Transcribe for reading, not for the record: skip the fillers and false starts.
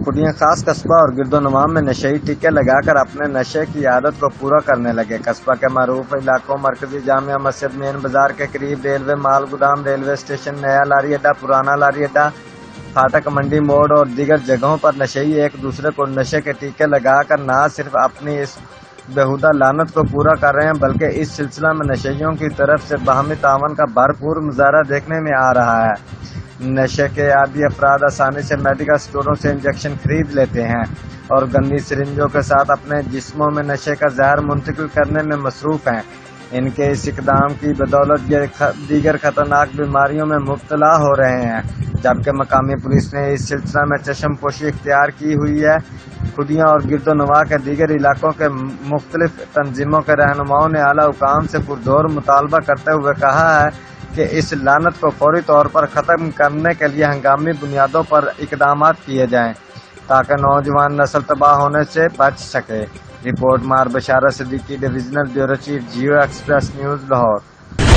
خودیاں خاص قصبہ اور گرد و نواح میں نشئی ٹیکے لگا کر اپنے نشے کی عادت کو پورا کرنے لگے۔ قصبہ کے معروف علاقوں مرکزی جامعہ مسجد، مین بازار کے قریب ریلوے مال گودام، ریلوے اسٹیشن، نیا لاری اڈا، پرانا لاری اڈا، پھاٹک، منڈی موڑ اور دیگر جگہوں پر نشئی ایک دوسرے کو نشے کے ٹیکے لگا کر نہ صرف اپنی اس بےہودہ لعنت کو پورا کر رہے ہیں بلکہ اس سلسلہ میں نشیوں کی طرف سے باہمی تعاون کا بھرپور مظاہرہ دیکھنے میں آ رہا ہے۔ نشے کے عادی افراد آسانی سے میڈیکل اسٹوروں سے انجیکشن خرید لیتے ہیں اور گندی سرنجوں کے ساتھ اپنے جسموں میں نشے کا زہر منتقل کرنے میں مصروف ہیں۔ ان کے اس اقدام کی بدولت یہ دیگر خطرناک بیماریوں میں مبتلا ہو رہے ہیں، جبکہ مقامی پولیس نے اس سلسلہ میں چشم پوشی اختیار کی ہوئی ہے۔ خودیاں اور گرد و نواح کے دیگر علاقوں کے مختلف تنظیموں کے رہنماؤں نے اعلیٰ حکام سے پرزور مطالبہ کرتے ہوئے کہا ہے کہ اس لعنت کو فوری طور پر ختم کرنے کے لیے ہنگامی بنیادوں پر اقدامات کیے جائیں تاکہ نوجوان نسل تباہ ہونے سے بچ سکے۔ رپورٹ مار Basharat Siddiqui, divisional bureau chief, Geo Express News, Lahore.